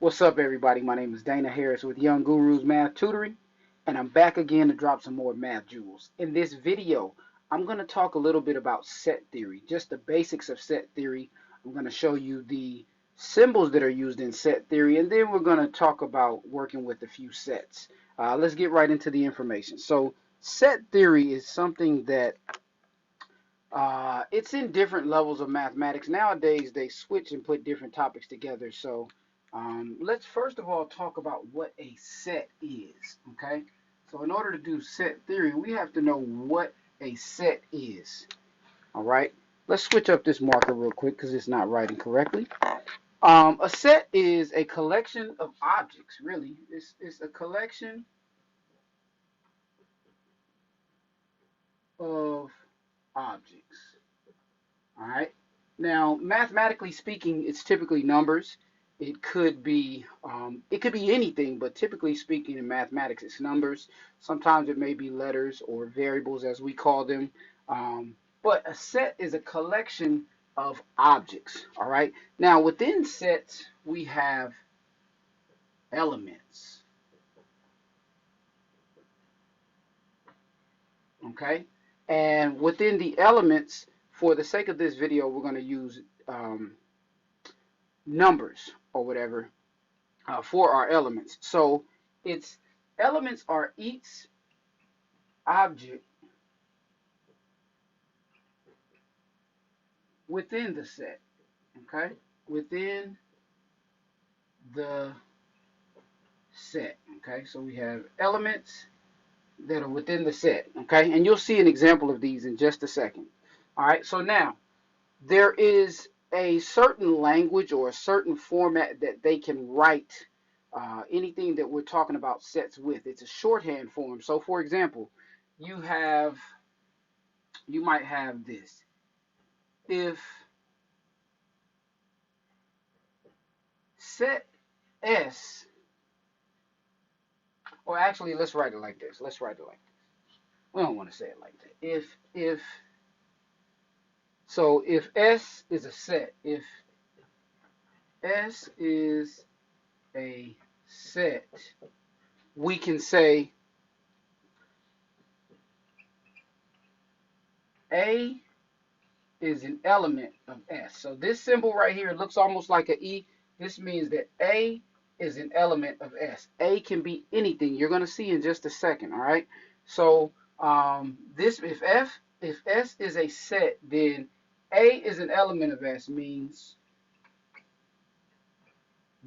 What's up, everybody? My name is Dana Harris with Young Gurus Math Tutoring, and I'm back again to drop some more math jewels. In this video, I'm going to talk a little bit about set theory, just the basics of set theory. I'm going to show you the symbols that are used in set theory, and then we're going to talk about working with a few sets. Let's get right into the information. So, set theory is something that it's in different levels of mathematics. Nowadays, they switch and put different topics together. So let's first of all talk about what a set is, okay? So in order to do set theory, we have to know what a set is, all right? Let's switch up this marker real quick because it's not writing correctly. A set is a collection of objects, really. It's a collection of objects. All right. Now, mathematically speaking, it's typically numbers. It could be anything, but typically speaking in mathematics, it's numbers. Sometimes it may be letters or variables, as we call them. But a set is a collection of objects. All right. Now, within sets, we have elements. Okay. And within the elements, for the sake of this video, we're going to use numbers or whatever for our elements. So its elements are each object within the set. Okay, within the set. Okay, so we have elements that are within the set. Okay, and you'll see an example of these in just a second. All right, so now there is a certain language or a certain format that they can write anything that we're talking about sets with. It's a shorthand form. So for example, you might have this. If set S, or actually let's write it like this. Let's write it like this. We don't want to say it like that. If S is a set, if S is a set, we can say A is an element of S. So this symbol right here looks almost like an E. This means that A is an element of S. A can be anything. You're going to see in just a second, all right? So if S is a set, then A is an element of S means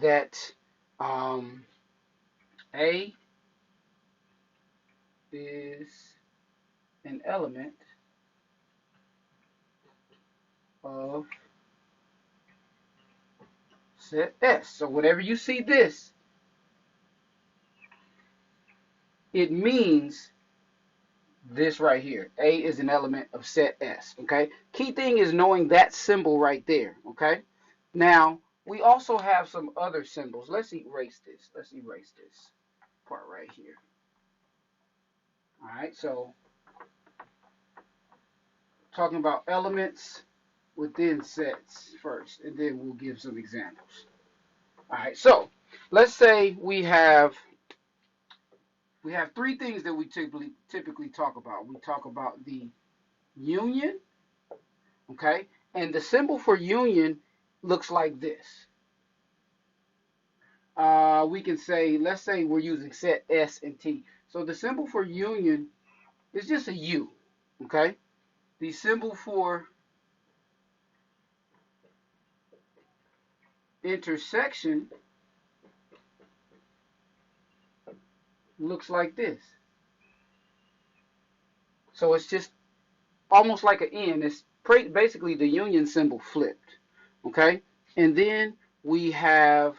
that A is an element of set S. So whenever you see this, it means this right here. A is an element of set S, okay? Key thing is knowing that symbol right there, okay? Now, we also have some other symbols. Let's erase this. Let's erase this part right here. All right, so talking about elements within sets first, and then we'll give some examples. All right, so let's say we have three things that we typically talk about. We talk about the union, okay? And the symbol for union looks like this. We can say, let's say we're using set S and T. So the symbol for union is just a U, okay? The symbol for intersection looks like this. So it's just almost like an N. It's basically the union symbol flipped, okay? And then we have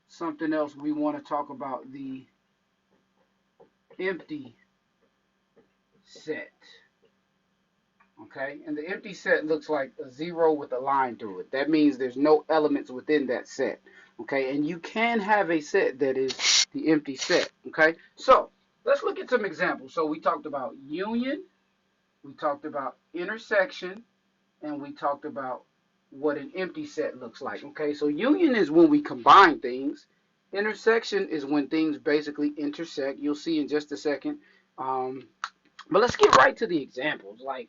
something else we want to talk about, the empty set. Okay, and the empty set looks like a zero with a line through it. That means there's no elements within that set. Okay, and you can have a set that is the empty set. Okay, so let's look at some examples. So we talked about union, we talked about intersection, and we talked about what an empty set looks like. Okay, so union is when we combine things. Intersection is when things basically intersect. You'll see in just a second. Um, but let's get right to the examples. Like,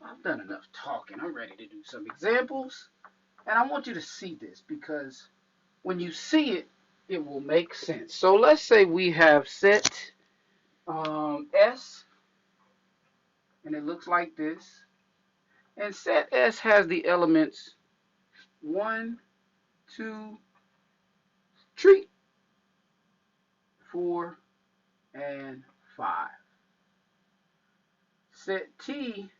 I've done enough talking. I'm ready to do some examples. And I want you to see this because when you see it, it will make sense. So let's say we have set S, and it looks like this. And set S has the elements 1, 2, 3, 4, and 5. Set T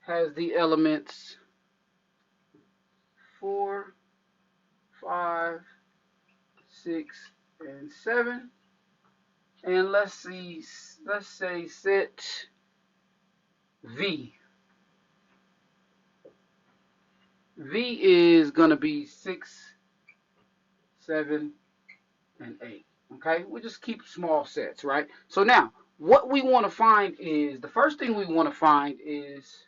has the elements 4, 5, 6, and 7. And let's say set V. V is going to be 6, 7, and 8. Okay, we just keep small sets, right? So now, what we want to find is, the first thing we want to find is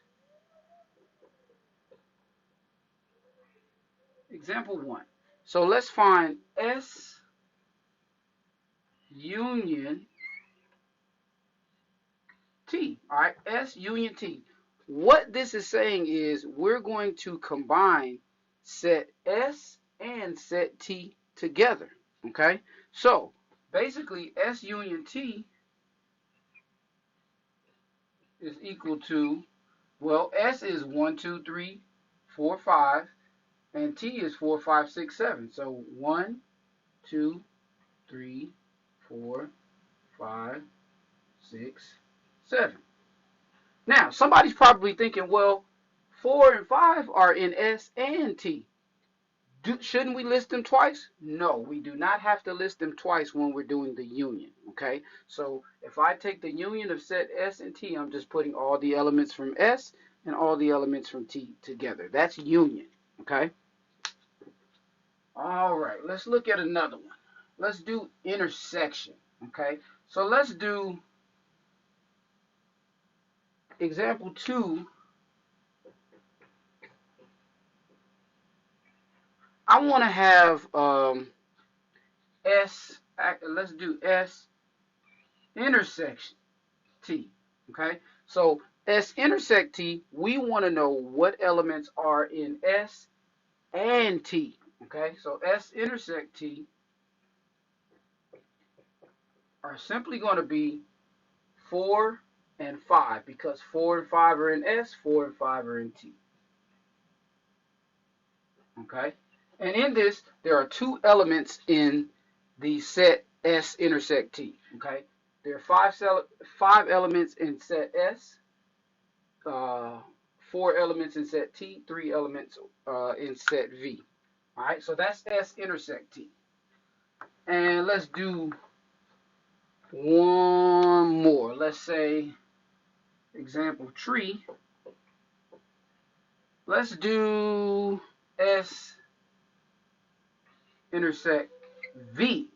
example 1. So let's find S union T. All right, S union T. What this is saying is we're going to combine set S and set T together. Okay, so basically S union T is equal to, well, S is 1, 2, 3, 4, 5, and T is 4, 5, 6, 7. So 1, 2, 3, 4, 5, 6, 7. Now, somebody's probably thinking, well, 4 and 5 are in S and T. Shouldn't we list them twice? No, we do not have to list them twice when we're doing the union, okay? So if I take the union of set S and T, I'm just putting all the elements from S and all the elements from T together. That's union, okay? All right, let's look at another one. Let's do intersection, okay? So let's do example 2. I want to have let's do S intersection T, okay? So S intersect T, we want to know what elements are in S and T, okay? So S intersect T are simply going to be 4 and 5 because 4 and 5 are in S, 4 and 5 are in T, okay? And in this, there are 2 elements in the set S intersect T, okay? There are 5 elements in set S, 4 elements in set T, 3 elements in set V. All right, so that's S intersect T. And let's do one more. Let's say example 3. Let's do S intersect V.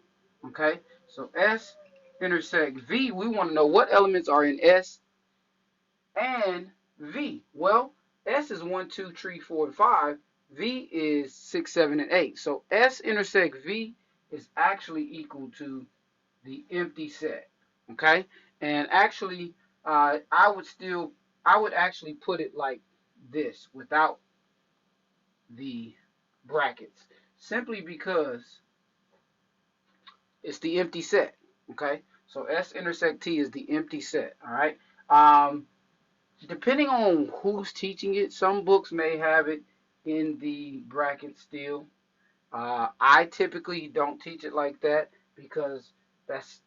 Okay, so S intersect V, we want to know what elements are in S and V. Well, S is 1, 2, 3, 4, and 5. V is 6, 7, and 8. So S intersect V is actually equal to the empty set. Okay, and actually, I would actually put it like this without the brackets, simply because it's the empty set. Okay, so S intersect T is the empty set. All right. Depending on who's teaching it, some books may have it in the bracket still. I typically don't teach it like that because that's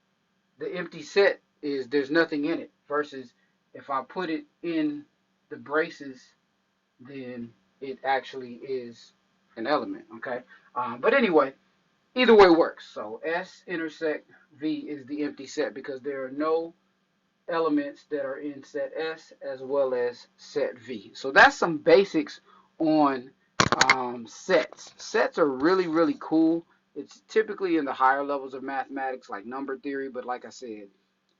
the empty set is there's nothing in it. Versus if I put it in the braces, then it actually is an element. Okay, but anyway, either way works. So S intersect V is the empty set because there are no elements that are in set S as well as set V. So that's some basics on sets. Sets are really, really cool. It's typically in the higher levels of mathematics like number theory, but like I said,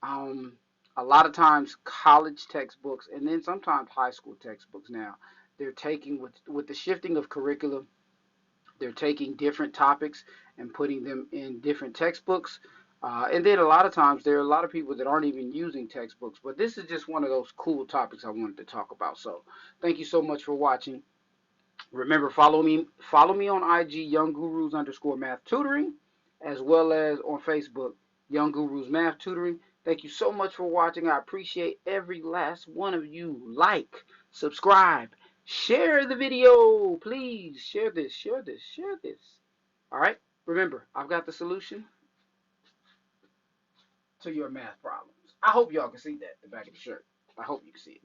um, a lot of times college textbooks and then sometimes high school textbooks now, they're taking with the shifting of curriculum, they're taking different topics and putting them in different textbooks. And then a lot of times there are a lot of people that aren't even using textbooks, but this is just one of those cool topics I wanted to talk about. So thank you so much for watching. Remember, follow me on IG, Young Gurus _Math Tutoring, as well as on Facebook, Young Gurus Math Tutoring. Thank you so much for watching. I appreciate every last one of you. Like, subscribe, share the video. Please share this, share this, share this. All right? Remember, I've got the solution to your math problems. I hope y'all can see that, the back of the shirt. I hope you can see it.